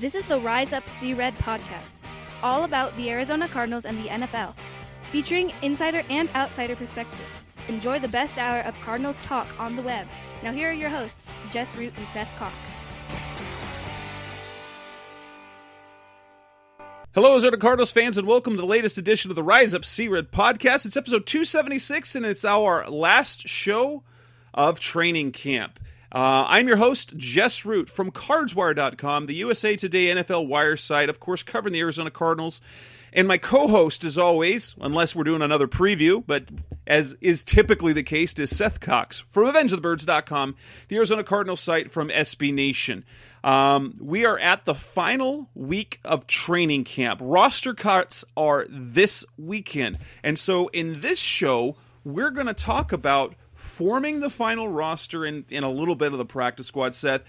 This is the Rise Up See Red podcast, all about the Arizona Cardinals and the NFL, featuring insider and outsider perspectives. Enjoy the best hour of Cardinals talk on the web. Now here are your hosts, Jess Root and Seth Cox. Hello, Arizona Cardinals fans, and welcome to the latest edition of the Rise Up See Red podcast. It's episode 276, and it's our last show of training camp. I'm your host, Jess Root, from CardsWire.com, the USA Today NFL Wire site, of course, covering the Arizona Cardinals. And my co-host, as always, unless we're doing another preview, but as is typically the case, is Seth Cox from AvengeOfTheBirds.com, the Arizona Cardinals site from SB Nation. We are at the final week of training camp. Roster cuts are this weekend. And so in this show, we're going to talk about forming the final roster in a little bit of the practice squad. Seth,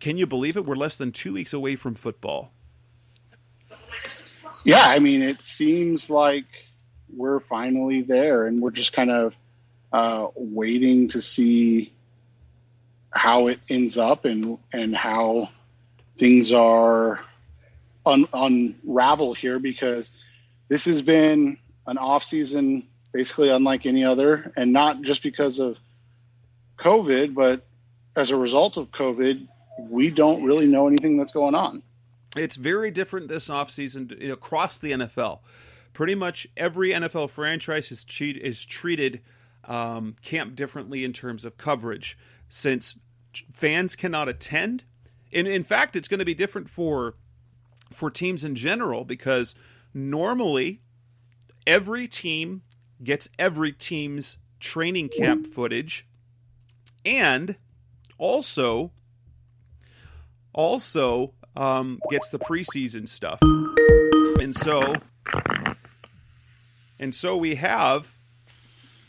can you believe it? We're less than 2 weeks away from football. Yeah, I mean, it seems like we're finally there, and we're just kind of waiting to see how it ends up and how things are unravel here, because this has been an off season basically unlike any other, and not just because of COVID, but as a result of COVID, we don't really know anything that's going on. It's very different this offseason across the NFL. Pretty much every NFL franchise is treated camp differently in terms of coverage, since fans cannot attend. And in fact, it's going to be different for teams in general, because normally every team gets every team's training camp footage, and also gets the preseason stuff. And so we have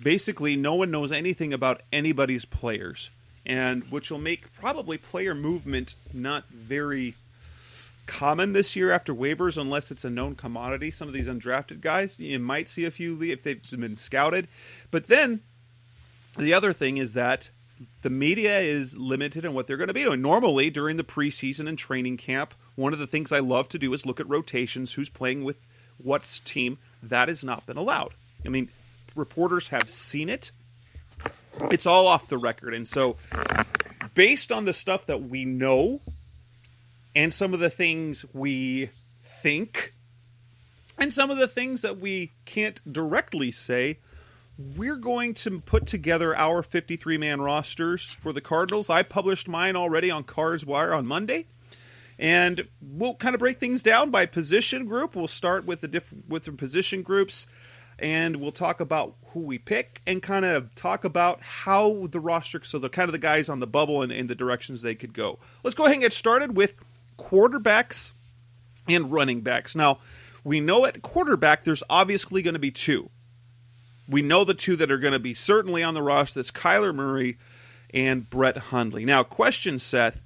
basically no one knows anything about anybody's players, and which will make probably player movement not very common this year after waivers, unless it's a known commodity. Some of these undrafted guys, you might see a few if they've been scouted. But then the other thing is that the media is limited in what they're going to be doing. Normally, during the preseason and training camp, one of the things I love to do is look at rotations, who's playing with what team. That has not been allowed. I mean, reporters have seen it. It's all off the record. And so, based on the stuff that we know and some of the things we think and some of the things that we can't directly say, we're going to put together our 53-man rosters for the Cardinals. I published mine already on CardsWire on Monday, and we'll kind of break things down by position group. We'll start with the different position groups, and we'll talk about who we pick and kind of talk about how the roster, so the kind of the guys on the bubble and the directions they could go. Let's go ahead and get started with quarterbacks and running backs. Now, we know at quarterback there's obviously going to be two. We know the two that are going to be certainly on the roster. That's Kyler Murray and Brett Hundley. Now, question, Seth,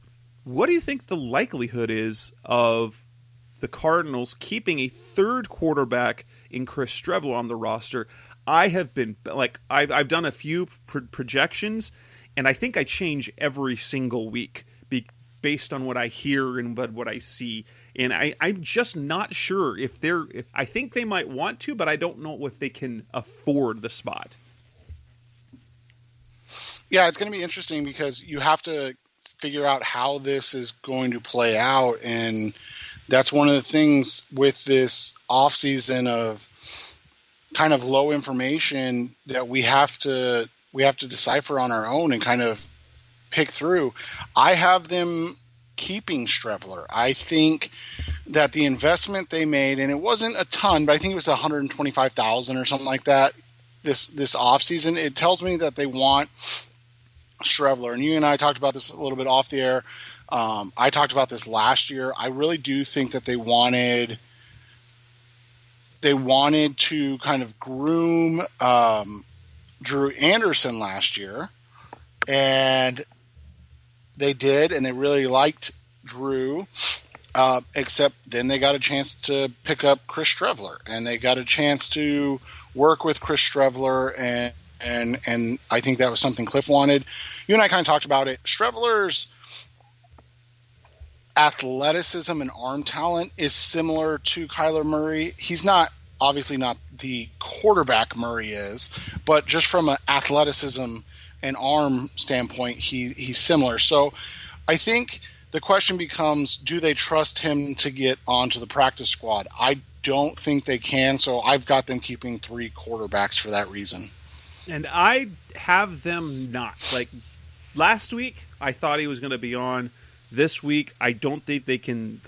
what do you think the likelihood is of the Cardinals keeping a third quarterback in Chris Streveler on the roster? I have been, I've done a few projections, and I think I change every single week based on what I hear and what I see. And I'm just not sure if I think they might want to, but I don't know if they can afford the spot. Yeah, it's going to be interesting because you have to figure out how this is going to play out. And that's one of the things with this offseason of kind of low information that we have to decipher on our own and kind of pick through. I have them keeping Streveler. I think that the investment they made, and it wasn't a ton, but I think it was $125,000 or something like that this offseason, it tells me that they want Streveler. And you and I talked about this a little bit off the air. I talked about this last year. I really do think that they wanted to kind of groom Drew Anderson last year, and they did, and they really liked Drew, except then they got a chance to pick up Chris Streveler, and they got a chance to work with Chris Streveler, and I think that was something Cliff wanted. You and I kind of talked about it. Streveler's athleticism and arm talent is similar to Kyler Murray. He's not obviously not the quarterback Murray is, but just from an athleticism and arm standpoint, he's similar. So I think the question becomes, do they trust him to get onto the practice squad? I don't think they can, so I've got them keeping 3 quarterbacks for that reason. And I have them not. Like last week, I thought he was going to be on. This week, I don't think they can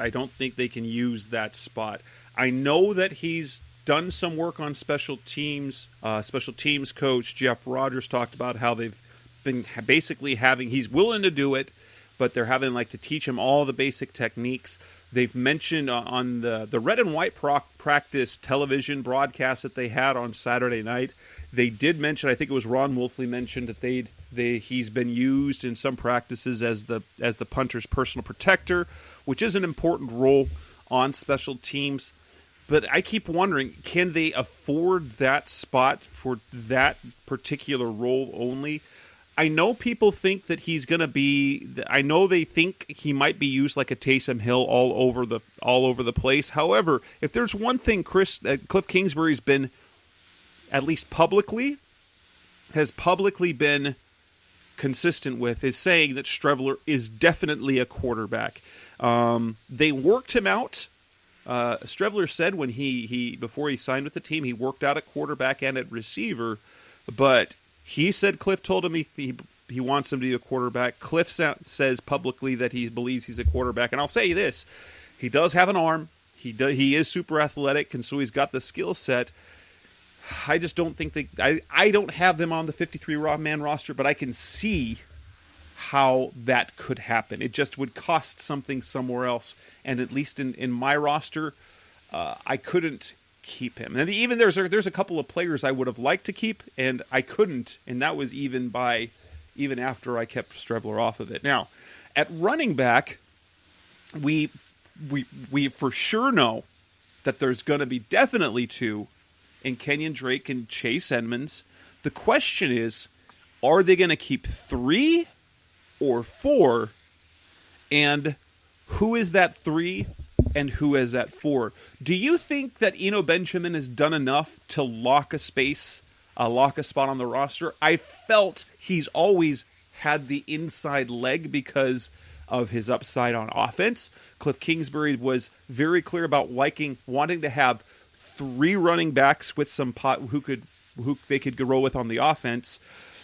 use that spot. I know that he's done some work on special teams. Special teams coach Jeff Rogers talked about how they've been basically he's willing to do it, but they're having to teach him all the basic techniques. They've mentioned on the red and white practice television broadcast that they had on Saturday night, they did mention, I think it was Ron Wolfley mentioned that he's been used in some practices as the punter's personal protector, which is an important role on special teams. But I keep wondering, can they afford that spot for that particular role only? I know people think that he's going to be. I know they think he might be used like a Taysom Hill all over the place. However, if there's one thing Cliff Kingsbury's been, at least publicly been consistent with, is saying that Streveler is definitely a quarterback. They worked him out. Streveler said when he before he signed with the team, he worked out at quarterback and at receiver, but he said Cliff told him he wants him to be a quarterback. Cliff says publicly that he believes he's a quarterback, and I'll say this: he does have an arm. He is super athletic, and so he's got the skill set. I just don't think I don't have them on the 53-man roster, but I can see how that could happen. It just would cost something somewhere else, and at least in my roster, I couldn't keep him. And even there's a couple of players I would have liked to keep, and I couldn't, and that was even after I kept Streveler off of it. Now, at running back, we for sure know that there's going to be definitely 2 in Kenyon Drake and Chase Edmonds. The question is, are they going to keep 3 or 4? And who is that 3 and who is that 4? Do you think that Eno Benjamin has done enough to lock a spot on the roster? I felt he's always had the inside leg because of his upside on offense. Cliff Kingsbury was very clear about wanting to have 3 running backs with some who they could roll with on the offense,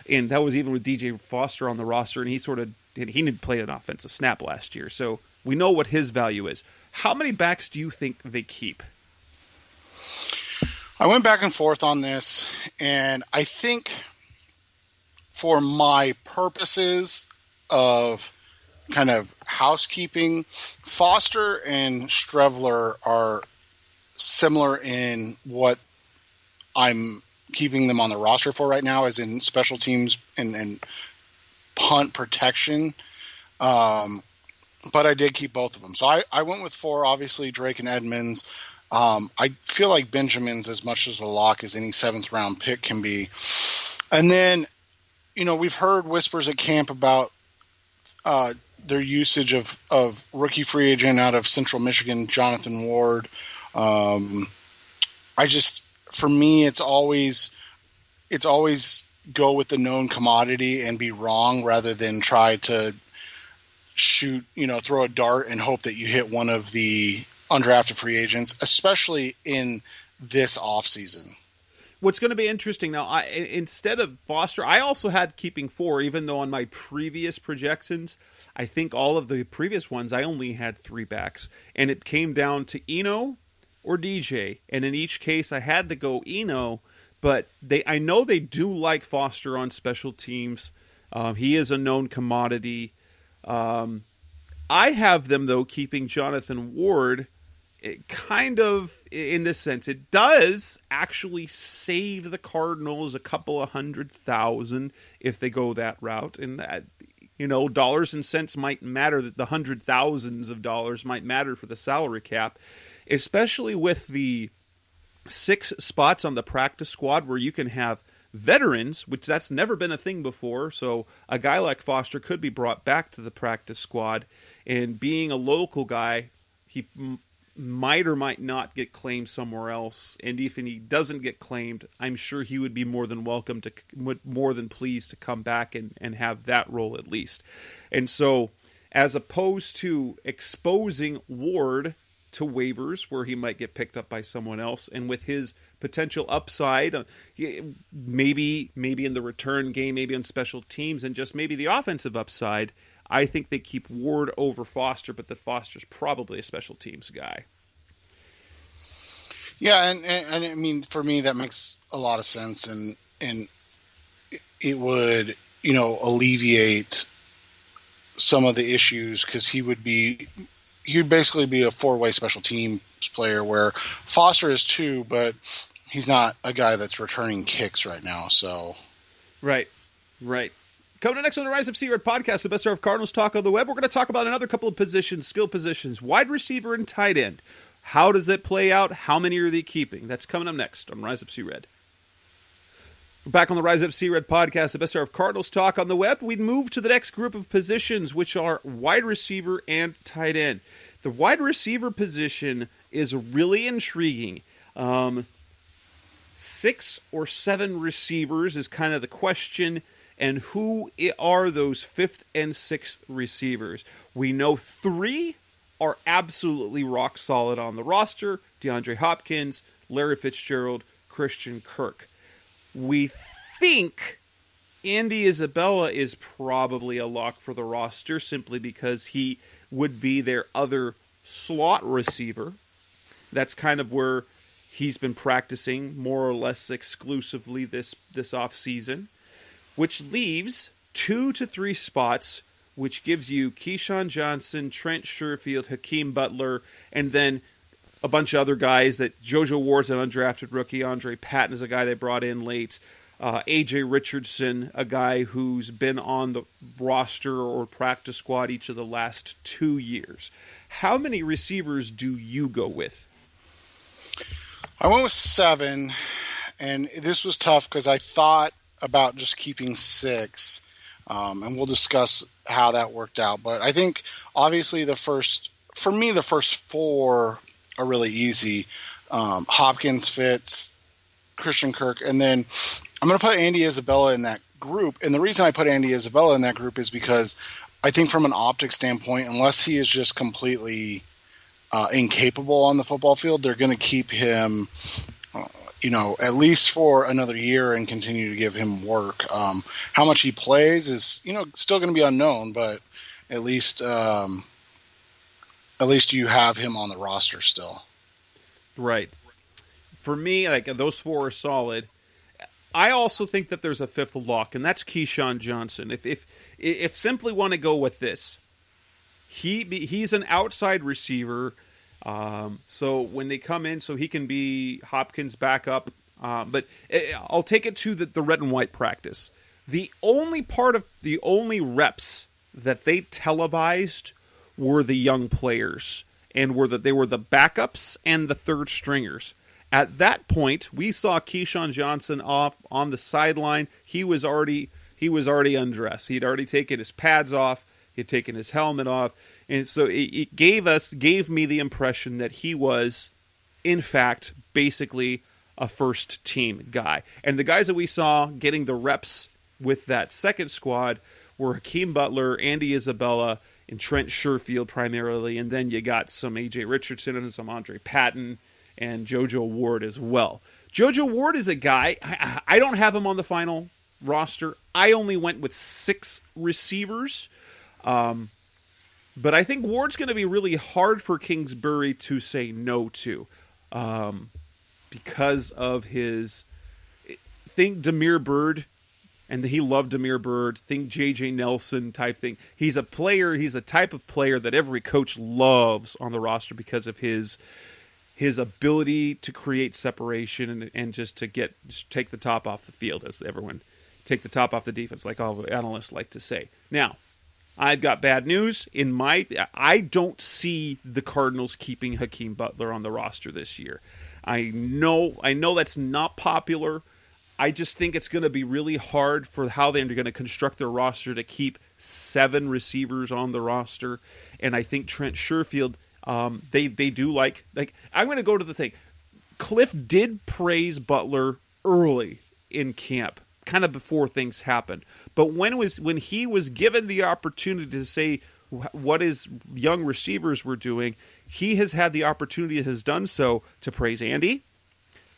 and that was even with DJ Foster on the roster, and he didn't play an offensive snap last year, so we know what his value is. How many backs do you think they keep? I went back and forth on this, and I think for my purposes of kind of housekeeping, Foster and Streveler are similar in what I'm keeping them on the roster for right now, as in special teams and punt protection. But I did keep both of them. So I went with 4, obviously, Drake and Edmonds. I feel like Benjamin's as much as a lock as any 7th-round pick can be. And then, we've heard whispers at camp about their usage of rookie free agent out of Central Michigan, Jonathan Ward. For me, it's always go with the known commodity and be wrong rather than try to shoot, throw a dart and hope that you hit one of the undrafted free agents, especially in this offseason. What's going to be interesting now, instead of Foster, I also had keeping 4, even though on my previous projections, I think all of the previous ones, I only had 3 backs. And it came down to Eno or DJ. And in each case, I had to go Eno, but I know they do like Foster on special teams. He is a known commodity. I have them, though, keeping Jonathan Ward. It kind of, in this sense, it does actually save the Cardinals a couple of $100,000 if they go that route. And that, dollars and cents might matter, that the hundred thousands of dollars might matter for the salary cap, especially with the 6 spots on the practice squad where you can have veterans, which that's never been a thing before. So a guy like Foster could be brought back to the practice squad, and being a local guy, he might or might not get claimed somewhere else. And even he doesn't get claimed, I'm sure he would be more than welcome to, more than pleased to come back and have that role at least. And so, as opposed to exposing Ward to waivers where he might get picked up by someone else, and with his potential upside, maybe in the return game, maybe on special teams, and just maybe the offensive upside, I think they keep Ward over Foster, but that Foster's probably a special teams guy. Yeah, and I mean, for me, that makes a lot of sense, and it would, alleviate some of the issues, because he would basically be a four-way special teams player, where Foster is too, but he's not a guy that's returning kicks right now. So, right. Coming up next on the Rise Up Sea Red podcast, the best of Cardinals talk on the web, we're going to talk about another couple of positions, skill positions, wide receiver and tight end. How does that play out? How many are they keeping? That's coming up next on Rise Up Sea Red. We're back on the Rise Up Sea Red podcast, the best of Cardinals talk on the web. We move to the next group of positions, which are wide receiver and tight end. The wide receiver position is really intriguing. 6 or 7 receivers is kind of the question. And who are those 5th and 6th receivers? We know 3 are absolutely rock solid on the roster: DeAndre Hopkins, Larry Fitzgerald, Christian Kirk. We think Andy Isabella is probably a lock for the roster, simply because he would be their other slot receiver. That's kind of where he's been practicing more or less exclusively this offseason, which leaves 2 to 3 spots, which gives you Keyshawn Johnson, Trent Sherfield, Hakeem Butler, and then a bunch of other guys. That JoJo Ward's an undrafted rookie. Andre Patton is a guy they brought in late. A.J. Richardson, a guy who's been on the roster or practice squad each of the last 2 years. How many receivers do you go with? I went with 7, and this was tough because I thought about just keeping 6, and we'll discuss how that worked out. But I think obviously the first 4 are really easy. Hopkins, Fitz, Christian Kirk, and then I'm going to put Andy Isabella in that group. And the reason I put Andy Isabella in that group is because I think from an optics standpoint, unless he is just completely incapable on the football field, they're going to keep him at least for another year and continue to give him work. How much he plays is, still going to be unknown, but at least you have him on the roster still. Right. For me, like, those 4 are solid. I also think that there's a 5th lock, and that's Keyshawn Johnson. If simply want to go with this, he's an outside receiver. So when they come in, so he can be Hopkins' backup. But I'll take it to the red and white practice. The only reps that they televised were the young players, and they were the backups and the third stringers. At that point, we saw Keyshawn Johnson off on the sideline. He was already undressed. He'd already taken his pads off. He'd taken his helmet off. And so it gave me the impression that he was, in fact, basically a first-team guy. And the guys that we saw getting the reps with that second squad were Hakeem Butler, Andy Isabella, and Trent Sherfield primarily. And then you got some A.J. Richardson and some Andre Patton and JoJo Ward as well. JoJo Ward is a guy, I don't have him on the final roster. I only went with 6 receivers. But I think Ward's going to be really hard for Kingsbury to say no to, because of his. Think Damiere Byrd, and he loved Damiere Byrd. Think J.J. Nelson type thing. He's a player. He's the type of player that every coach loves on the roster because of his ability to create separation and just take the top off the field, as everyone take the top off the defense, like all the analysts like to say. Now, I've got bad news. I don't see the Cardinals keeping Hakeem Butler on the roster this year. I know that's not popular. I just think it's going to be really hard for how they're going to construct their roster to keep 7 receivers on the roster. And I think Trent Sherfield, they do like I'm going to go to the thing. Cliff did praise Butler early in camp, kind of before things happened. But when he was given the opportunity to say what his young receivers were doing, he has had the opportunity, has done so, to praise Andy,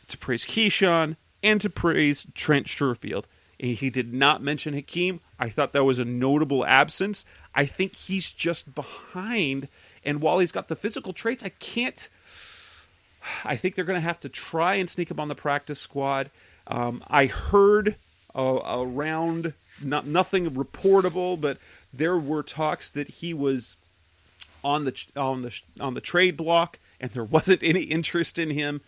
to praise Keyshawn, and to praise Trent Sherfield. And he did not mention Hakeem. I thought that was a notable absence. I think he's just behind. And while he's got the physical traits, I think they're going to have to try and sneak him on the practice squad. I heard around, nothing reportable, but there were talks that he was on the trade block, and there wasn't any interest in him.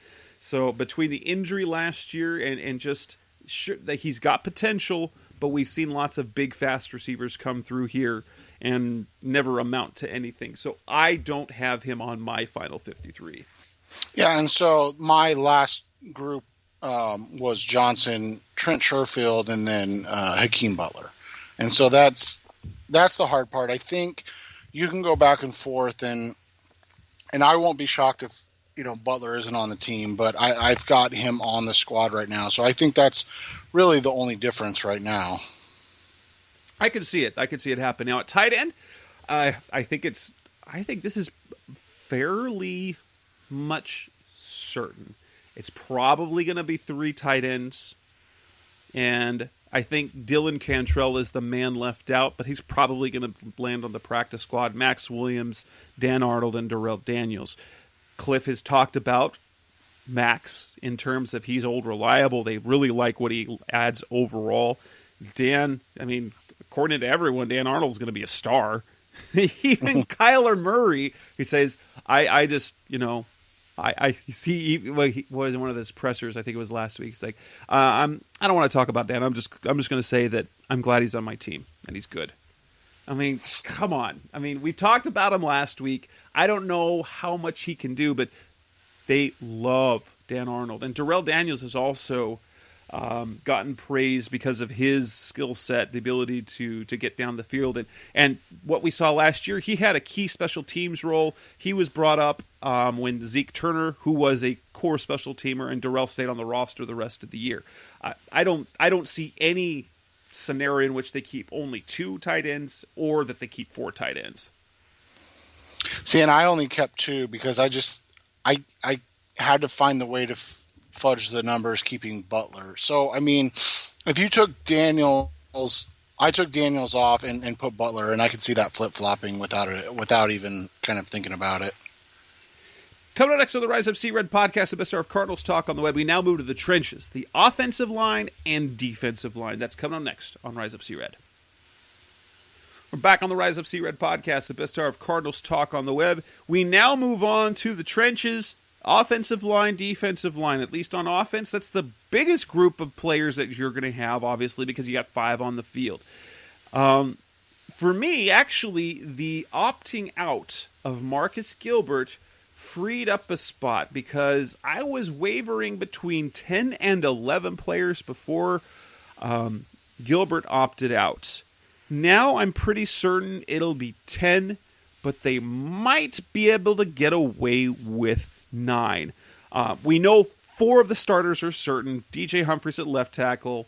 So between the injury last year and just sure that he's got potential, but we've seen lots of big, fast receivers come through here and never amount to anything. So I don't have him on my final 53. Yeah, and so my last group was Johnson, Trent Sherfield, and then Hakeem Butler. And so that's the hard part. I think you can go back and forth, and I won't be shocked if Butler isn't on the team, but I've got him on the squad right now. So I think that's really the only difference right now. I could see it. I could see it happen. Now at tight end, I think this is fairly much certain. It's probably going to be 3 tight ends, and I think Dylan Cantrell is the man left out, but he's probably going to land on the practice squad. Max Williams, Dan Arnold, and Darrell Daniels. Cliff has talked about Max in terms of he's old reliable. They really like what he adds overall. Dan, according to everyone, Dan Arnold's going to be a star. Even Kyler Murray, he says, I see. He was in one of his pressers. I think it was last week. He's like, I don't want to talk about Dan. I'm just going to say that I'm glad he's on my team and he's good. Come on. We talked about him last week. I don't know how much he can do, but they love Dan Arnold. And Darrell Daniels has also gotten praise because of his skill set, the ability to get down the field. And what we saw last year, he had a key special teams role. He was brought up when Zeke Turner, who was a core special teamer, and Darrell stayed on the roster the rest of the year. I don't see any scenario in which they keep only 2 tight ends or that they keep 4 tight ends. See, and I only kept 2 because I had to find the way to fudge the numbers keeping Butler. So, if you took Daniels, I took Daniels off and put Butler, and I could see that flip-flopping without even kind of thinking about it. Coming up next on the Rise Up Sea Red podcast, the best hour of Cardinals talk on the web. We now move to the trenches, the offensive line and defensive line. That's coming up next on Rise Up Sea Red. We're back on the Rise Up Sea Red podcast, the best hour of Cardinals talk on the web. We now move on to the trenches, offensive line, defensive line. At least on offense, that's the biggest group of players that you're going to have, obviously, because you got 5 on the field. For me, actually, the opting out of Marcus Gilbert freed up a spot because I was wavering between 10 and 11 players before Gilbert opted out. Now I'm pretty certain it'll be 10, but they might be able to get away with 9. We know 4 of the starters are certain. DJ Humphries at left tackle,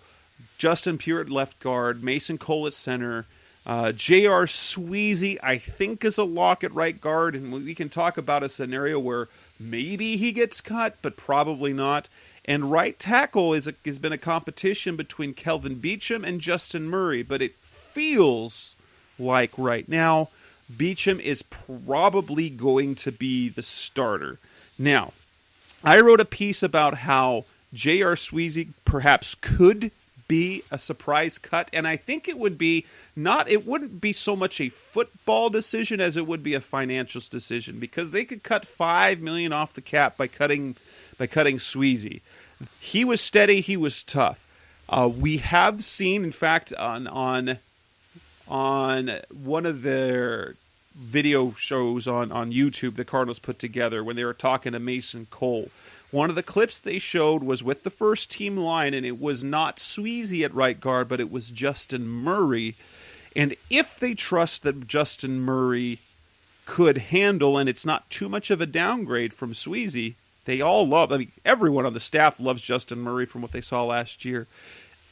Justin Pure at left guard, Mason Cole at center, J.R. Sweezy, I think, is a lock at right guard, and we can talk about a scenario where maybe he gets cut, but probably not. And right tackle has been a competition between Kelvin Beachum and Justin Murray, but it feels like right now Beachum is probably going to be the starter. Now, I wrote a piece about how J.R. Sweezy perhaps could be a surprise cut, and I think it would be it wouldn't be so much a football decision as it would be a financial decision, because they could cut $5 million off the cap by cutting Sweezy. He was steady, he was tough. We have seen, in fact, on one of their video shows on YouTube the Cardinals put together when they were talking to Mason Cole, One of the clips they showed was with the first team line, and it was not Sweezy at right guard, but it was Justin Murray. And if they trust that Justin Murray could handle, and it's not too much of a downgrade from Sweezy, they all love, I mean, everyone on the staff loves Justin Murray from what they saw last year.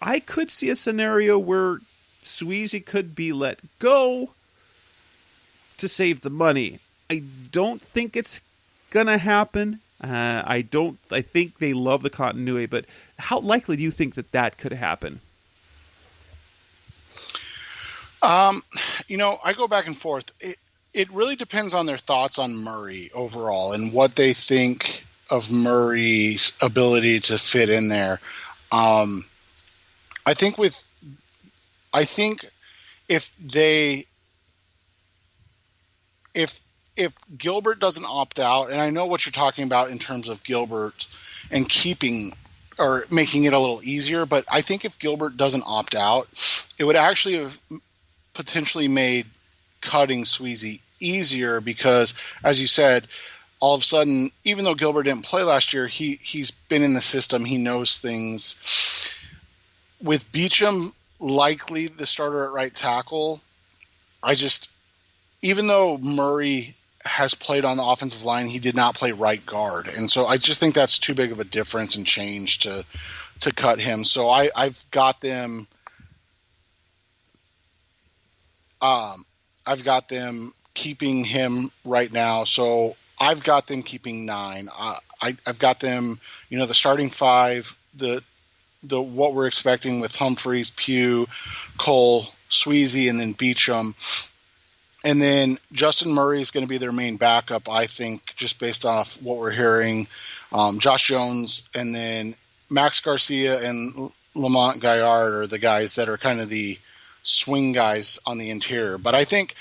I could see a scenario where Sweezy could be let go to save the money. I don't think it's gonna happen. I think they love the continuity, but how likely do you think that could happen? I go back and forth. It really depends on their thoughts on Murray overall and what they think of Murray's ability to fit in there. I think if Gilbert doesn't opt out, and I know what you're talking about in terms of Gilbert and keeping or making it a little easier, but I think if Gilbert doesn't opt out, it would actually have potentially made cutting Sweezy easier because, as you said, all of a sudden, even though Gilbert didn't play last year, he's been in the system. He knows things. With Beachum likely the starter at right tackle, even though Murray has played on the offensive line, he did not play right guard. And so I just think that's too big of a difference and change to cut him. So I've got them keeping him right now. So I've got them keeping 9. I've got them, the starting 5, the what we're expecting with Humphreys, Pugh, Cole, Sweezy, and then Beachum. And then Justin Murray is going to be their main backup, I think, just based off what we're hearing. Josh Jones, and then Max Garcia and Lamont Gaillard are the guys that are kind of the swing guys on the interior. But I think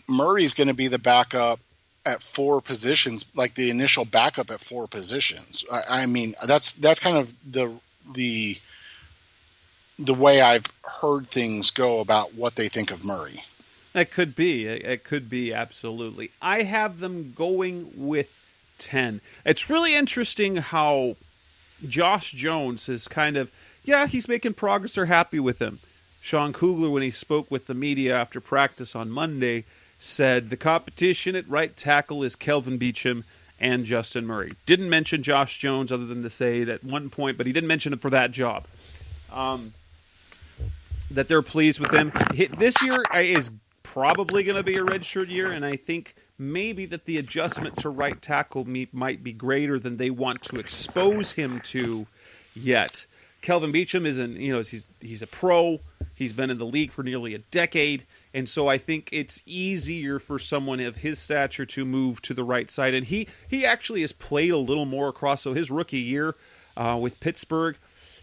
Murray's going to be the backup at 4 positions, like the initial backup at 4 positions. I mean, that's kind of the way I've heard things go about what they think of Murray. It could be, absolutely. I have them going with 10. It's really interesting how Josh Jones is kind of, he's making progress. They're happy with him. Sean Kugler, when he spoke with the media after practice on Monday, said the competition at right tackle is Kelvin Beachum and Justin Murray. Didn't mention Josh Jones other than to say that at one point, but he didn't mention it for that job. That they're pleased with him. This year is probably going to be a redshirt year, and I think maybe that the adjustment to right tackle might be greater than they want to expose him to yet. Kelvin Beachum he's a pro. He's been in the league for nearly a decade, and so I think it's easier for someone of his stature to move to the right side. And he actually has played a little more across. So his rookie year with Pittsburgh,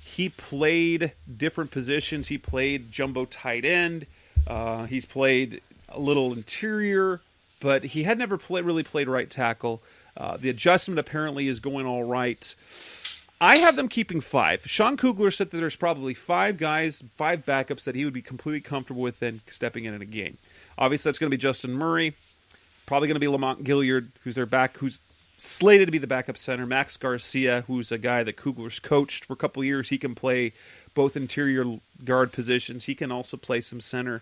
he played different positions. He played jumbo tight end. He's played a little interior, but he had never really played right tackle. The adjustment apparently is going all right. I have them keeping 5. Sean Kugler said that there's probably 5 guys, 5 backups that he would be completely comfortable with then stepping in a game. Obviously, that's going to be Justin Murray. Probably going to be Lamont Gaillard, who's slated to be the backup center. Max Garcia, who's a guy that Kugler's coached for a couple years. He can play both interior guard positions. He can also play some center.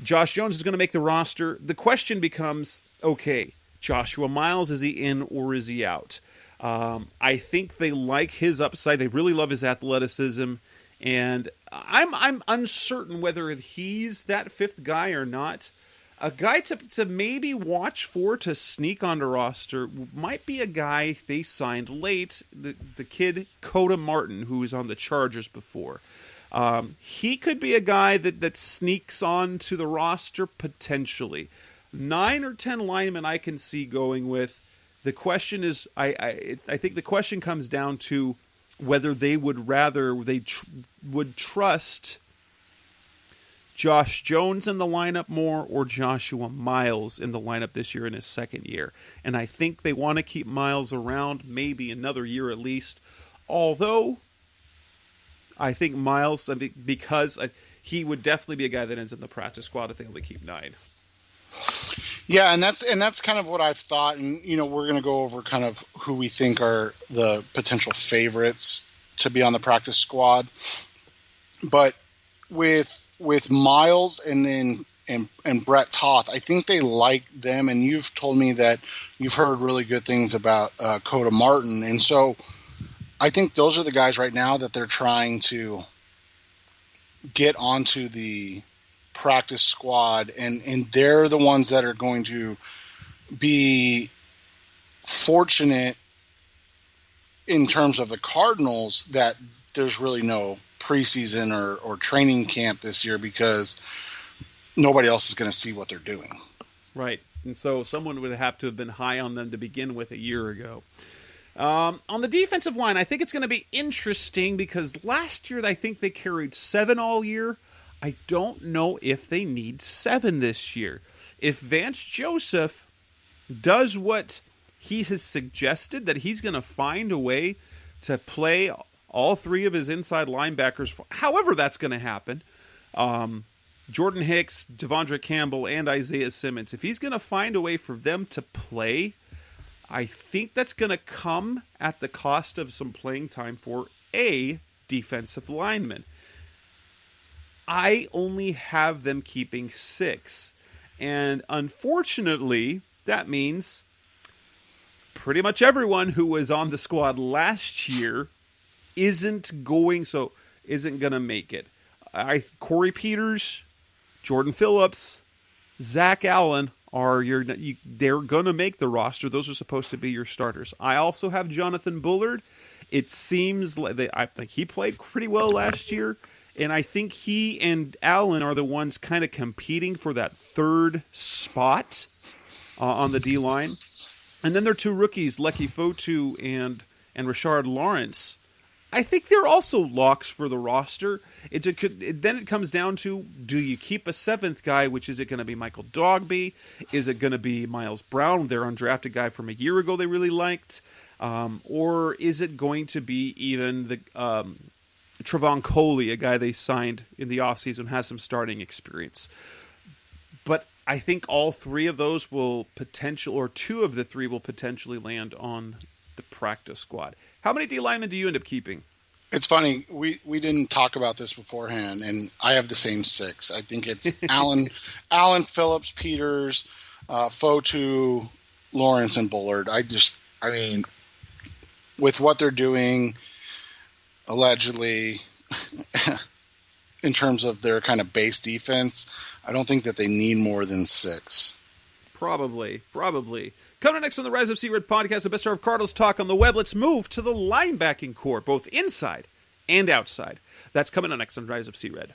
Josh Jones is going to make the roster. The question becomes, okay, Joshua Miles, is he in or is he out? I think they like his upside. They really love his athleticism, and I'm uncertain whether he's that 5th guy or not. A guy to maybe watch for to sneak on the roster might be a guy they signed late, the kid Coda Martin, who was on the Chargers before. He could be a guy that sneaks on to the roster potentially. 9 or 10 linemen I can see going with. The question is, I think the question comes down to whether they would would trust Josh Jones in the lineup more or Joshua Miles in the lineup this year in his 2nd year. And I think they want to keep Miles around maybe another year at least. Although I think Miles, because he would definitely be a guy that ends in the practice squad if they only keep 9. Yeah, and that's kind of what I've thought, and we're going to go over kind of who we think are the potential favorites to be on the practice squad. But with Miles and Brett Toth, I think they like them, and you've told me that you've heard really good things about Coda Martin, and so I think those are the guys right now that they're trying to get onto the practice squad, and they're the ones that are going to be fortunate in terms of the Cardinals that there's really no preseason or training camp this year because nobody else is going to see what they're doing. Right. And so someone would have to have been high on them to begin with a year ago. On the defensive line, I think it's going to be interesting because last year I think they carried 7 all year. I don't know if they need 7 this year. If Vance Joseph does what he has suggested, that he's going to find a way to play all 3 of his inside linebackers, however that's going to happen, Jordan Hicks, Devondre Campbell, and Isaiah Simmons, if he's going to find a way for them to play, I think that's going to come at the cost of some playing time for a defensive lineman. I only have them keeping 6. And unfortunately, that means pretty much everyone who was on the squad last year isn't going to make it. Corey Peters, Jordan Phillips, Zach Allen they're going to make the roster. Those are supposed to be your starters. I also have Jonathan Bullard. It seems like I think he played pretty well last year. And I think he and Allen are the ones kind of competing for that 3rd spot on the D-line. And then there are 2 rookies, Lecky Fotu and Rashard Lawrence. I think they're also locks for the roster. Then it comes down to, do you keep a 7th guy, which is it going to be Michael Dogby? Is it going to be Miles Brown, their undrafted guy from a year ago they really liked? Or is it going to be even the Trevon Coley, a guy they signed in the offseason, has some starting experience? But I think all 3 of those will or 2 of the 3 will potentially land on the practice squad. How many D linemen do you end up keeping? It's funny, we didn't talk about this beforehand, and I have the same 6. I think it's Allen, Phillips, Peters, Fotu, Lawrence, and Bullard. I mean, with what they're doing, allegedly, in terms of their kind of base defense, I don't think that they need more than 6. Probably. Coming up next on the Rise Up Sea Red podcast, the best of Cardinals talk on the web. Let's move to the linebacking core, both inside and outside. That's coming up next on Rise Up Sea Red.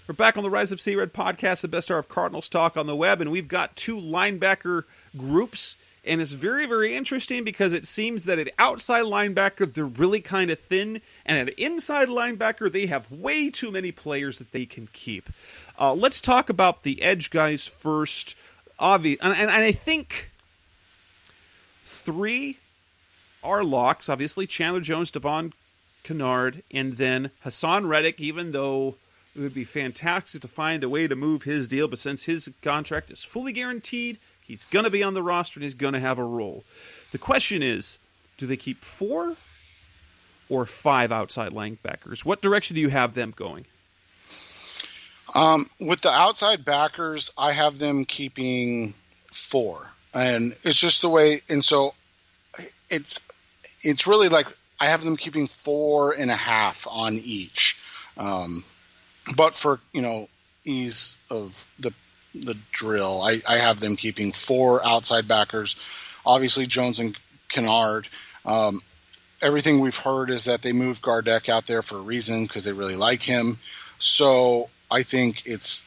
We're back on the Rise Up Sea Red podcast, the best of Cardinals talk on the web, and we've got 2 linebacker groups. And it's very, very interesting because it seems that at outside linebacker, they're really kind of thin. And at inside linebacker, they have way too many players that they can keep. Let's talk about the edge guys first. And I think 3 are locks. Obviously, Chandler Jones, Devon Kennard, and then Hassan Reddick, even though it would be fantastic to find a way to move his deal. But since his contract is fully guaranteed, he's going to be on the roster and he's going to have a role. The question is, do they keep 4 or 5 outside linebackers? What direction do you have them going? With the outside backers, I have them keeping 4. And it's just the way, and so it's really like I have them keeping 4.5 on each. But for, ease of the drill, I have them keeping 4 outside backers, obviously Jones and Kennard. Everything we've heard is that they moved Gardeck out there for a reason because they really like him. So I think it's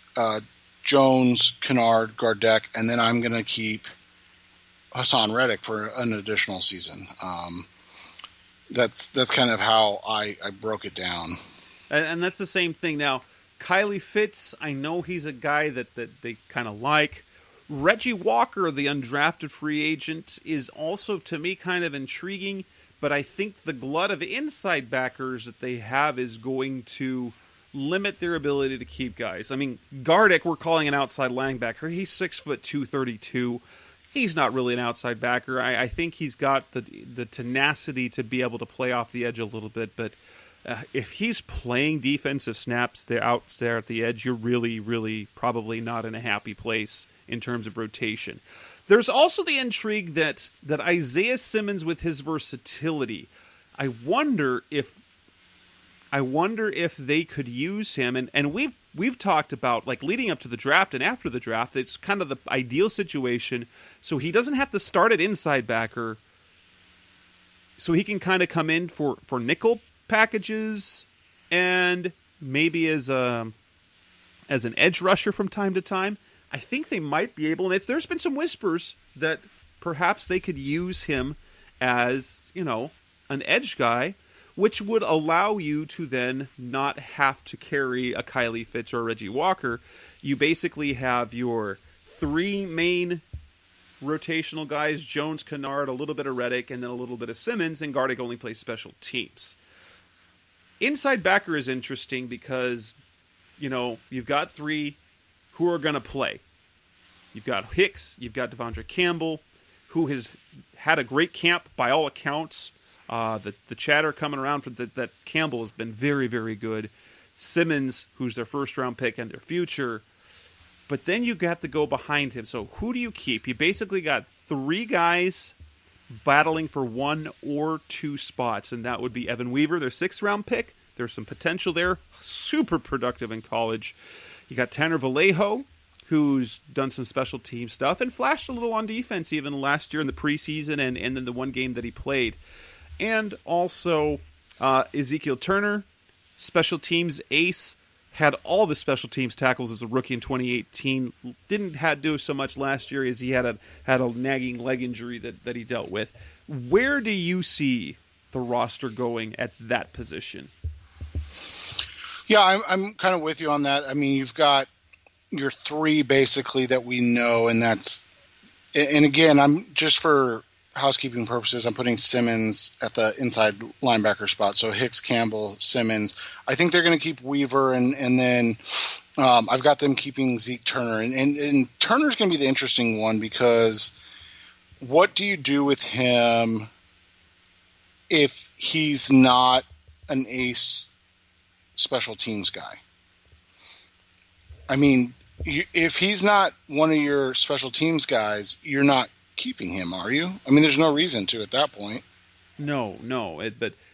Jones, Kennard, Gardeck, and then I'm going to keep Hassan Reddick for an additional season. That's kind of how I broke it down. And that's the same thing. Now, Kylie Fitz, I know he's a guy that they kind of like. Reggie Walker, the undrafted free agent, is also, to me, kind of intriguing. But I think the glut of inside backers that they have is going to limit their ability to keep guys. I mean, Gardick, we're calling an outside linebacker. He's 6'2", 232. He's not really an outside backer. I think he's got the tenacity to be able to play off the edge a little bit, but if he's playing defensive snaps there out there at the edge, you're really, really probably not in a happy place in terms of rotation. There's also the intrigue that Isaiah Simmons, with his versatility, I wonder if they could use him, and we've talked about, like, leading up to the draft and after the draft, it's kind of the ideal situation, so he doesn't have to start at inside backer, so he can kind of come in for nickel packages and maybe as an edge rusher from time to time. I think they might be able, and there's been some whispers that perhaps they could use him as, an edge guy, which would allow you to then not have to carry a Kylie Fitz or a Reggie Walker. You basically have your three main rotational guys, Jones, Kennard, a little bit of Reddick, and then a little bit of Simmons, and Gardick only plays special teams. Inside backer is interesting because, you've got three who are going to play. You've got Hicks, you've got Devondre Campbell, who has had a great camp by all accounts. The chatter coming around for that Campbell has been very, very good. Simmons, who's their first-round pick and their future. But then you got to go behind him. So who do you keep? You basically got three guys battling for one or two spots, and that would be Evan Weaver, their sixth-round pick. There's some potential there. Super productive in college. You got Tanner Vallejo, who's done some special team stuff and flashed a little on defense even last year in the preseason and then the one game that he played. And also Ezekiel Turner, special teams ace, had all the special teams tackles as a rookie in 2018. Didn't have to do so much last year as he had a nagging leg injury that he dealt with. Where do you see the roster going at that position? Yeah, I'm kind of with you on that. I mean, you've got your three basically that we know, and again, I'm just for housekeeping purposes, I'm putting Simmons at the inside linebacker spot. So Hicks, Campbell, Simmons. I think they're going to keep Weaver, and then I've got them keeping Zeke Turner. And Turner's going to be the interesting one because what do you do with him if he's not an ace special teams guy? I mean, if he's not one of your special teams guys, you're not keeping him, are you? I mean, there's no reason to at that point. No.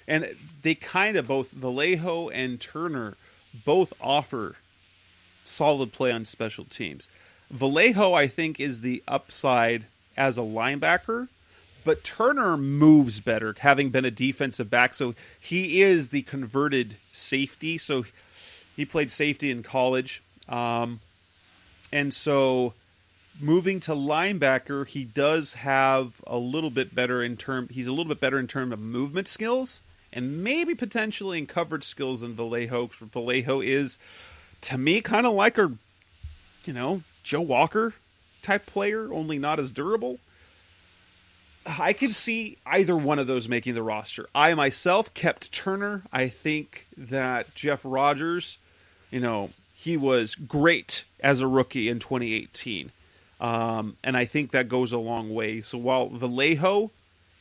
And they kind of both, Vallejo and Turner, both offer solid play on special teams. Vallejo, I think, is the upside as a linebacker, but Turner moves better, having been a defensive back. So he is the converted safety. So he played safety in college. And so moving to linebacker, he does have a little bit better he's a little bit better in terms of movement skills and maybe potentially in coverage skills than Vallejo. Vallejo is, to me, kind of like a, Joe Walker type player, only not as durable. I could see either one of those making the roster. I myself kept Turner. I think that Jeff Rogers, he was great as a rookie in 2018. And I think that goes a long way. So while Vallejo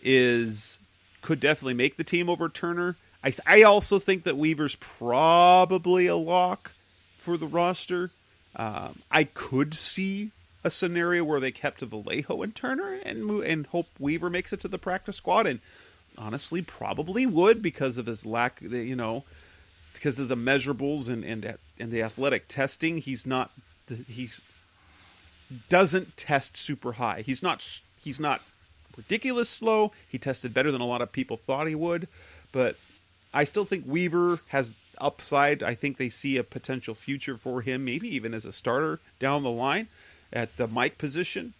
could definitely make the team over Turner, I also think that Weaver's probably a lock for the roster. I could see a scenario where they kept Vallejo and Turner and hope Weaver makes it to the practice squad, and honestly probably would because of his lack, because of the measurables and the athletic testing. He doesn't test super high. He's not ridiculous slow. He tested better than a lot of people thought he would, but I still think Weaver has upside. I think they see a potential future for him, maybe even as a starter down the line at the Mike position.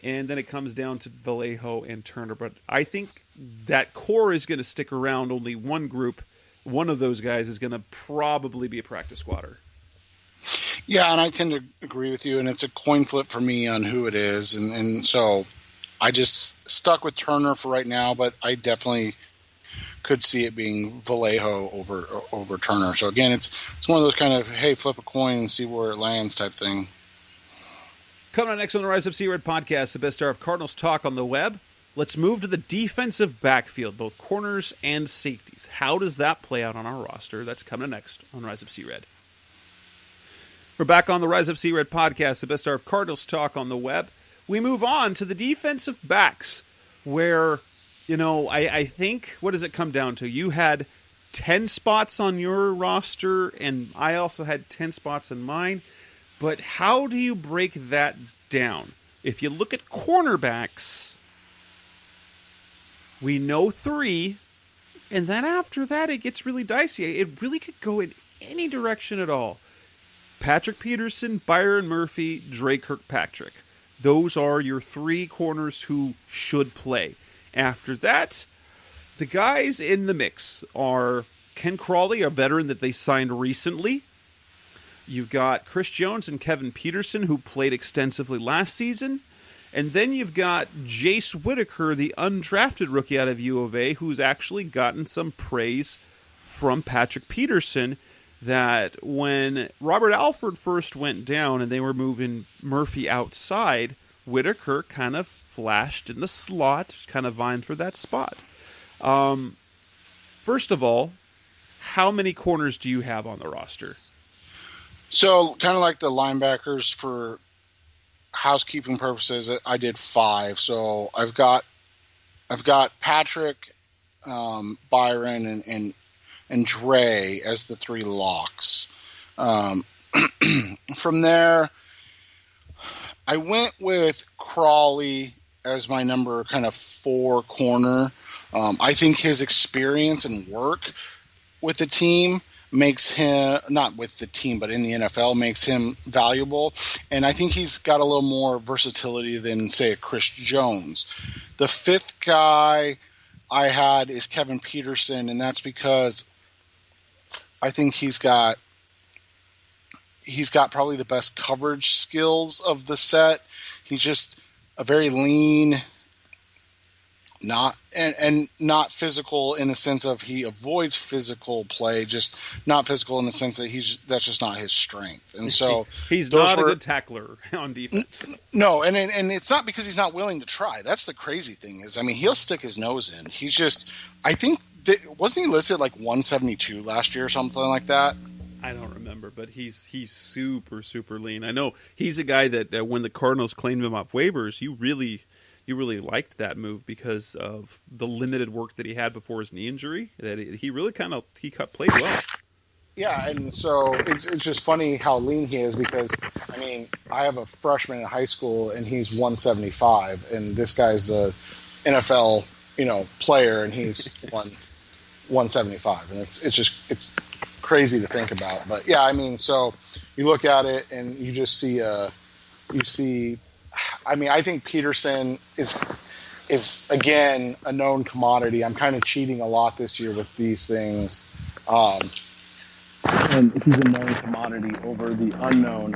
And then it comes down to Vallejo and Turner. But I think that core is going to stick around. Only one group, one of those guys is going to probably be a practice squatter. Yeah, and I tend to agree with you, and it's a coin flip for me on who it is. And so I just stuck with Turner for right now, but I definitely could see it being Vallejo over Turner. So again, it's one of those kind of, hey, flip a coin and see where it lands type thing. Coming on next on the Rise Up Sea Red podcast, the best hour of Cardinals talk on the web. Let's move to the defensive backfield, both corners and safeties. How does that play out on our roster? That's coming next on Rise Up Sea Red. We're back on the Rise Up Sea Red podcast, the best hour of Cardinals talk on the web. We move on to the defensive backs, where, I think, what does it come down to? You had 10 spots on your roster, and I also had 10 spots in mine. But how do you break that down? If you look at cornerbacks, we know 3, and then after that it gets really dicey. It really could go in any direction at all. Patrick Peterson, Byron Murphy, Dre Kirkpatrick. Those are your 3 corners who should play. After that, the guys in the mix are Ken Crawley, a veteran that they signed recently. You've got Chris Jones and Kevin Peterson, who played extensively last season. And then you've got Jace Whitaker, the undrafted rookie out of U of A, who's actually gotten some praise from Patrick Peterson, that when Robert Alford first went down and they were moving Murphy outside, Whitaker kind of flashed in the slot, kind of vying for that spot. First of all, how many corners do you have on the roster? So kind of like the linebackers, for housekeeping purposes, I did 5. So I've got Patrick, Byron, and Dre as the 3 locks. From there, I went with Crawley as my number kind of 4 corner. I think his experience and work with the team makes him, not with the team, but in the NFL, makes him valuable. And I think he's got a little more versatility than, say, a Chris Jones. The 5th guy I had is Kevin Peterson, and that's because I think he's got probably the best coverage skills of the set. He's just a very lean, not physical in the sense of he avoids physical play, just not physical in the sense that that's just not his strength. And so he's not a good tackler on defense. No, and it's not because he's not willing to try. That's the crazy thing is, he'll stick his nose in. He's just, I think, wasn't he listed like 172 last year or something like that? I don't remember, but he's super, super lean. I know he's a guy that when the Cardinals claimed him off waivers, you really liked that move because of the limited work that he had before his knee injury. That he really played well. Yeah, and so it's just funny how lean he is because, I have a freshman in high school and he's 175, and this guy's a NFL, player, and he's 175, and it's crazy to think about. But yeah, so you look at it and you just see I think Peterson is again a known commodity. I'm kind of cheating a lot this year with these things. And he's a known commodity over the unknown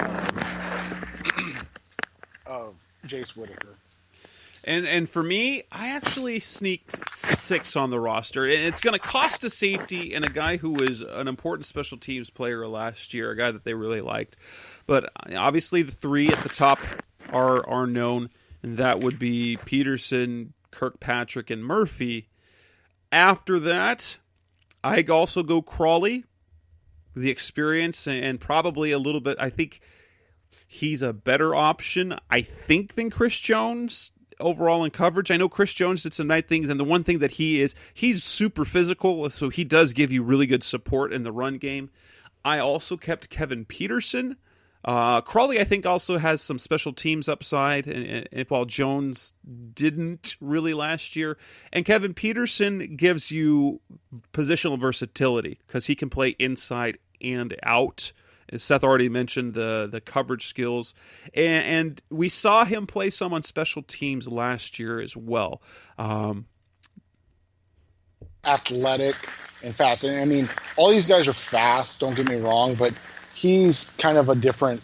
of Jace Whitaker. And for me, I actually sneaked 6 on the roster. And it's going to cost a safety and a guy who was an important special teams player last year, a guy that they really liked. But obviously the 3 at the top are known, and that would be Peterson, Kirkpatrick, and Murphy. After that, I also go Crawley, the experience, and probably a little bit, I think he's a better option, than Chris Jones overall in coverage. I know Chris Jones did some nice things, and the one thing that he's super physical, so he does give you really good support in the run game. I also kept Kevin Peterson. Crawley, I think, also has some special teams upside, and while Jones didn't really last year. And Kevin Peterson gives you positional versatility because he can play inside and out. As Seth already mentioned the coverage skills. And we saw him play some on special teams last year as well. Athletic and fast. And all these guys are fast, don't get me wrong, but he's kind of a different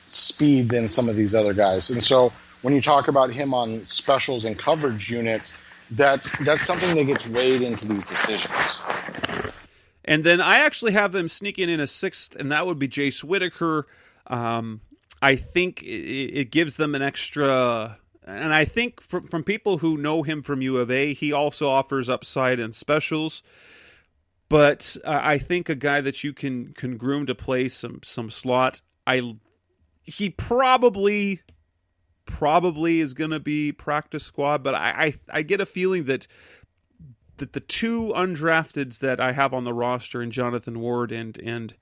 speed than some of these other guys. And so when you talk about him on specials and coverage units, that's something that gets weighed into these decisions. And then I actually have them sneaking in a sixth, and that would be Jace Whitaker. I think it gives them an extra, and I think from people who know him from U of A, he also offers upside and specials. But I think a guy that you can groom to play some slot, he probably is going to be practice squad, but I get a feeling that the two undrafteds that I have on the roster, and Jonathan Ward and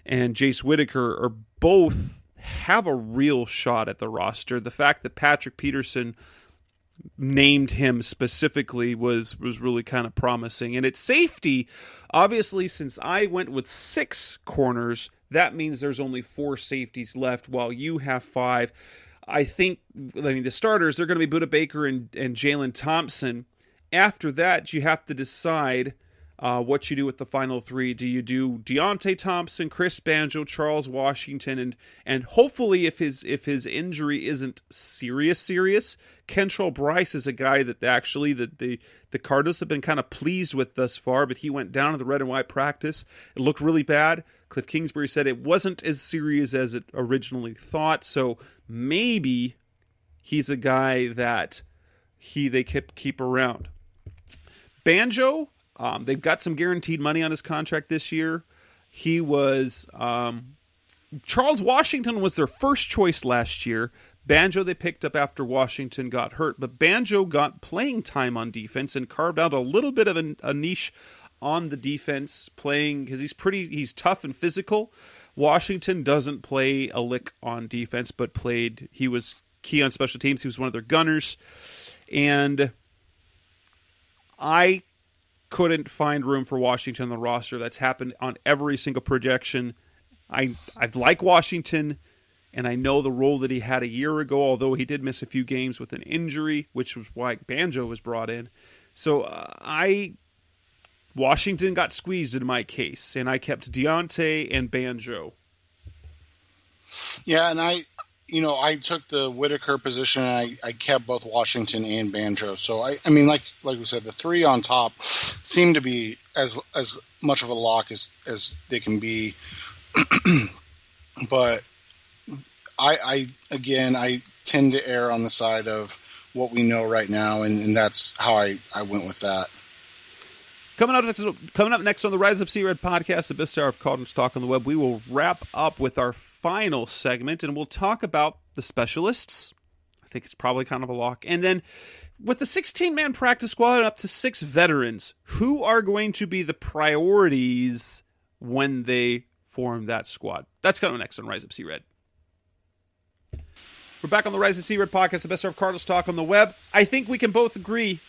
Jace Whitaker, are both have a real shot at the roster. The fact that Patrick Peterson named him specifically was really kind of promising. And at safety, obviously, since I went with 6 corners, that means there's only 4 safeties left, while you have 5. I mean, the starters, they're going to be Budda Baker and Jalen Thompson. After that, you have to decide what you do with the final 3. Do you do Deontay Thompson, Chris Banjo, Charles Washington, and hopefully if his injury isn't serious, Kentrell Bryce is a guy that actually the Cardinals have been kind of pleased with thus far, but he went down to the red and white practice. It looked really bad. Cliff Kingsbury said it wasn't as serious as it originally thought, so maybe he's a guy that they keep around. Banjo, they've got some guaranteed money on his contract this year. He was Charles Washington was their first choice last year. Banjo they picked up after Washington got hurt, but Banjo got playing time on defense and carved out a little bit of a niche on the defense, playing because he's tough and physical. Washington doesn't play a lick on defense, but he was key on special teams. He was one of their gunners, and I couldn't find room for Washington on the roster. That's happened on every single projection. I like Washington, and I know the role that he had a year ago, although he did miss a few games with an injury, which was why Banjo was brought in. So Washington got squeezed in my case, and I kept Deontay and Banjo. Yeah, and I took the Whitaker position, and I kept both Washington and Banjo. So I mean, like we said, the 3 on top seem to be as much of a lock as they can be. But I tend to err on the side of what we know right now, and that's how I went with that. Coming up next on the Rise Up Sea Red podcast, the best hour of Cardinals talk on the web, we will wrap up with our final segment, and we'll talk about the specialists. I think it's probably kind of a lock. And then with the 16-man practice squad and up to 6 veterans, who are going to be the priorities when they form that squad? That's coming next on Rise Up Sea Red. We're back on the Rise Up Sea Red podcast, the best hour of Cardinals talk on the web. I think we can both agree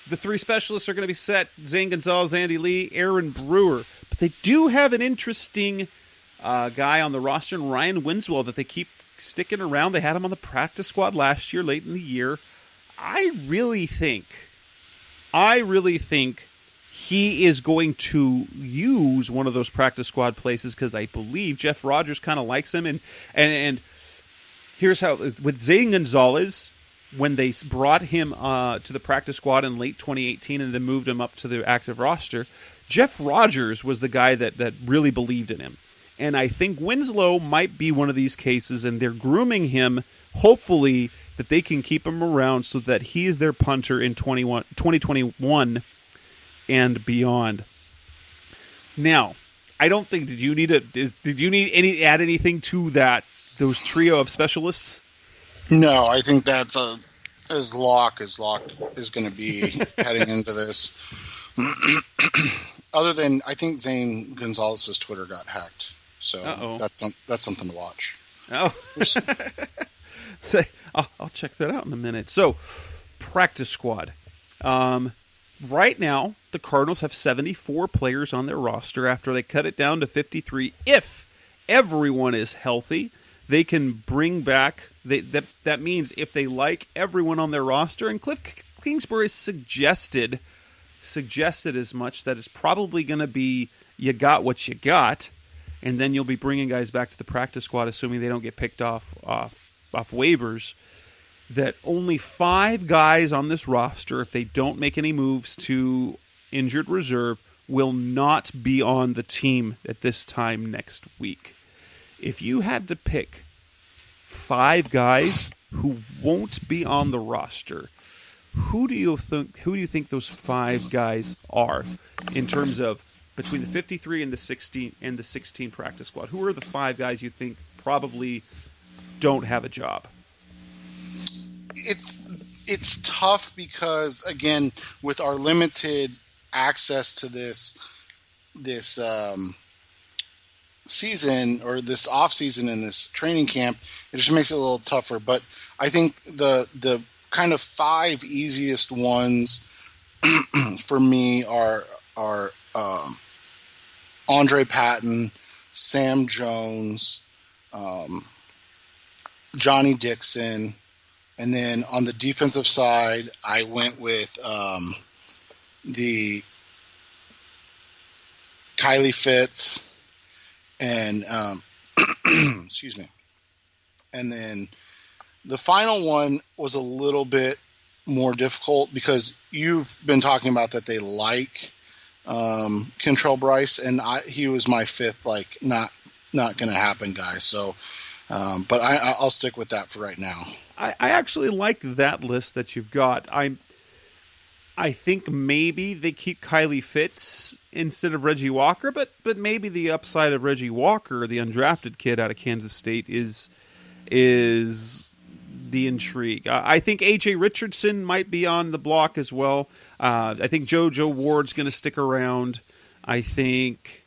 the 3 specialists are going to be set: Zane Gonzalez, Andy Lee, Aaron Brewer. But they do have an interesting guy on the roster, Ryan Winslow, that they keep sticking around. They had him on the practice squad last year, late in the year. I really think he is going to use one of those practice squad places, because I believe Jeff Rogers kind of likes him. And here's how, with Zane Gonzalez, when they brought him to the practice squad in late 2018 and then moved him up to the active roster, Jeff Rogers was the guy that really believed in him. And I think Winslow might be one of these cases, and they're grooming him, hopefully, that they can keep him around so that he is their punter in 2021 and beyond. Now, I don't think, did you need add anything to those trio of specialists? No, I think that's as lock is going to be heading into this. Other than, I think Zane Gonzalez's Twitter got hacked, so that's something to watch. Oh, I'll check that out in a minute. So, practice squad. Right now, the Cardinals have 74 players on their roster after they cut it down to 53. If everyone is healthy, they can bring back. That means if they like everyone on their roster, and Cliff Kingsbury suggested as much, that it's probably going to be you got what you got, and then you'll be bringing guys back to the practice squad, assuming they don't get picked off waivers. that only 5 guys on this roster, if they don't make any moves to injured reserve, will not be on the team at this time next week. If you had to pick 5 guys who won't be on the roster, who do you think those 5 guys are in terms of between the 53 and the 16 practice squad? Who are the 5 guys you think probably don't have a job? It's tough because, again, with our limited access to this season or this off season in this training camp, it just makes it a little tougher. But I think the kind of 5 easiest ones for me are Andre Patton, Sam Jones, Johnny Dixon, and then on the defensive side, I went with the Kylie Fitz and excuse me. And then the final one was a little bit more difficult because you've been talking about that they like Kentrell Bryce, and he was my 5th, like not going to happen guy. So, but I'll stick with that for right now. I actually like that list that you've got. I think maybe they keep Kylie Fitz instead of Reggie Walker, but maybe the upside of Reggie Walker, the undrafted kid out of Kansas State, is the intrigue. I think A.J. Richardson might be on the block as well. I think JoJo Ward's going to stick around. I think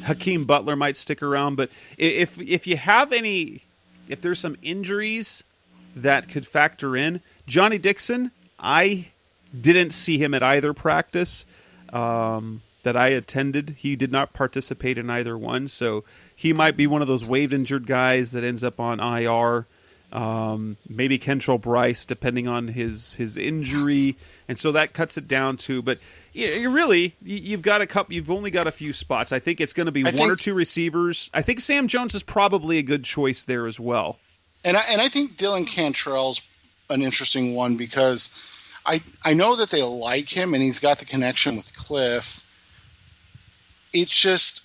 Hakeem Butler might stick around. But if you have if there's some injuries that could factor in, Johnny Dixon, I didn't see him at either practice that I attended. He did not participate in either one, so he might be one of those waived injured guys that ends up on IR. Maybe Kentrell Bryce, depending on his injury, and so that cuts it down to. But you've got a couple. You've only got a few spots. I think it's going to be one or 2 receivers. I think Sam Jones is probably a good choice there as well. And I think Dylan Cantrell's an interesting one because I know that they like him and he's got the connection with Cliff. It's just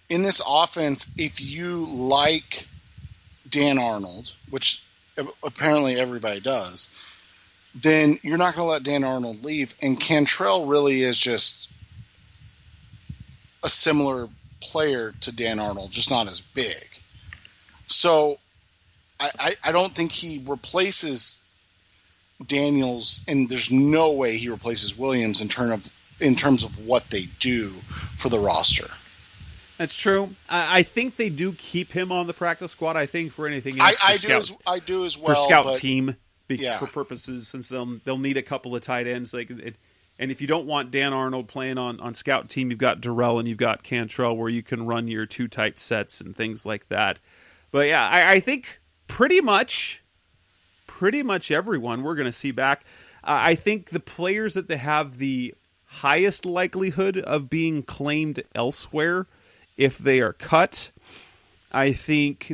in this offense, if you like Dan Arnold, which apparently everybody does, then you're not going to let Dan Arnold leave. And Cantrell really is just a similar player to Dan Arnold, just not as big. So I don't think he replaces Daniels, and there's no way he replaces Williams in terms of what they do for the roster. That's true. I think they do keep him on the practice squad. I think for anything else, I do as well for scout team for purposes, since they'll need a couple of tight ends. And if you don't want Dan Arnold playing on scout team, you've got Durrell and you've got Cantrell, where you can run your 2 tight sets and things like that. But yeah, I think pretty much everyone we're going to see back. I think the players that they have the highest likelihood of being claimed elsewhere, if they are cut, I think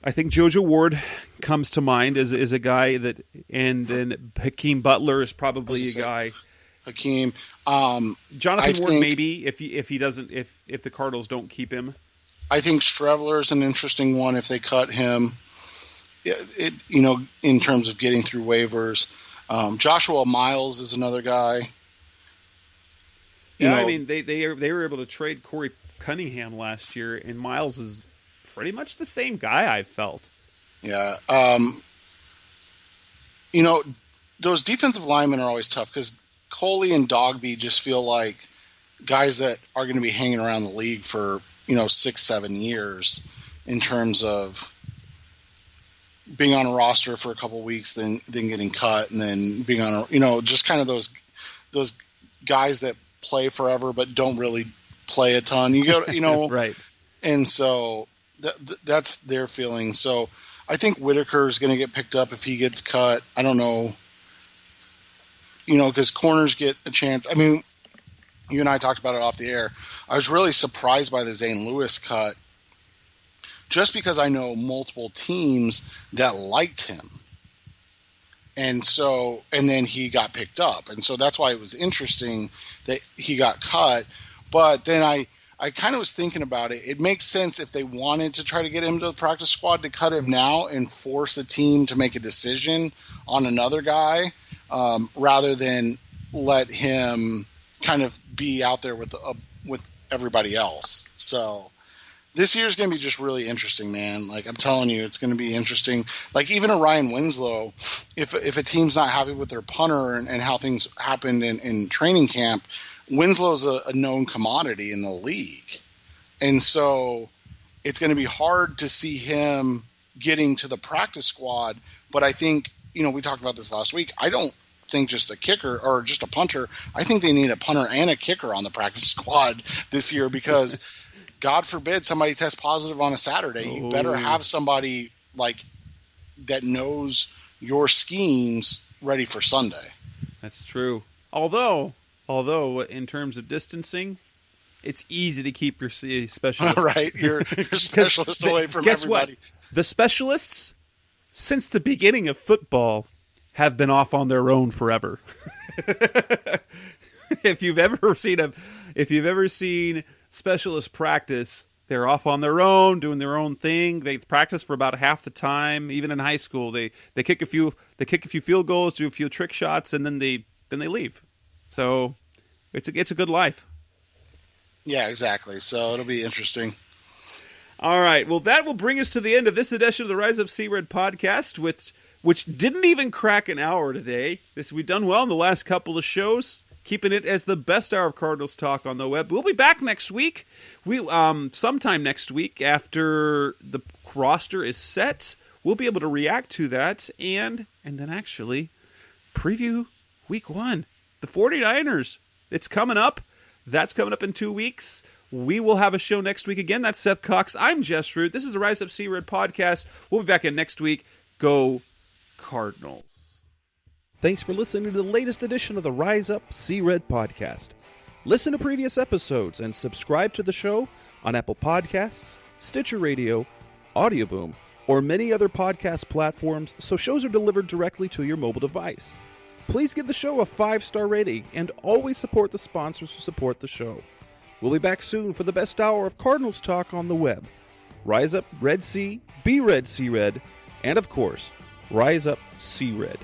JoJo Ward comes to mind as a guy that, and then Hakeem Butler is probably a guy. Hakeem, Jonathan Ward maybe if the Cardinals don't keep him. I think Strevler is an interesting one if they cut him. In terms of getting through waivers, Joshua Miles is another guy. I mean they were able to trade Corey Cunningham last year, and Miles is pretty much the same guy, I felt. Yeah. Those defensive linemen are always tough because Coley and Dogby just feel like guys that are going to be hanging around the league for 6-7 years in terms of being on a roster for a couple weeks, then getting cut, and then being on just kind of those guys that play forever but don't really play a ton. Right. And so that's their feeling. So I think Whitaker is going to get picked up if he gets cut. I don't know, because corners get a chance. I mean, you and I talked about it off the air. I was really surprised by the Zane Lewis cut just because I know multiple teams that liked him. And then he got picked up. And so that's why it was interesting that he got cut. But then I kind of was thinking about it. It makes sense if they wanted to try to get him to the practice squad to cut him now and force a team to make a decision on another guy, rather than let him kind of be out there with everybody else. So this year's going to be just really interesting, man. Like, I'm telling you, it's going to be interesting. Like, even a Ryan Winslow, if a team's not happy with their punter and how things happened in training camp, Winslow's a known commodity in the league. And so it's going to be hard to see him getting to the practice squad. But I think, we talked about this last week. I don't think just a kicker or just a punter. I think they need a punter and a kicker on the practice squad this year, because God forbid somebody tests positive on a Saturday. You better have somebody like that knows your schemes ready for Sunday. That's true. Although in terms of distancing, it's easy to keep your specialists right. Your specialists away from guess everybody. What? The specialists, since the beginning of football, have been off on their own forever. If you've ever seen specialist practice, they're off on their own, doing their own thing. They practice for about half the time. Even in high school, they kick a few field goals, do a few trick shots, and then they leave. So it's a good life. Yeah, exactly. So it'll be interesting. All right. Well, that will bring us to the end of this edition of the Rise Up Sea Red podcast, which didn't even crack an hour today. We've done well in the last couple of shows, keeping it as the best hour of Cardinals talk on the web. We'll be back next week. Sometime next week after the roster is set, we'll be able to react to that and then actually preview week 1. The 49ers. It's coming up. That's coming up in 2 weeks. We will have a show next week again. That's Seth Cox. I'm Jess Root. This is the Rise Up Sea Red podcast. We'll be back in next week. Go Cardinals. Thanks for listening to the latest edition of the Rise Up Sea Red podcast. Listen to previous episodes and subscribe to the show on Apple Podcasts, Stitcher Radio, Audioboom, or many other podcast platforms so shows are delivered directly to your mobile device. Please give the show a 5-star rating and always support the sponsors who support the show. We'll be back soon for the best hour of Cardinals talk on the web. Rise up, Red Sea, be Red Sea Red, and of course, Rise Up Sea Red.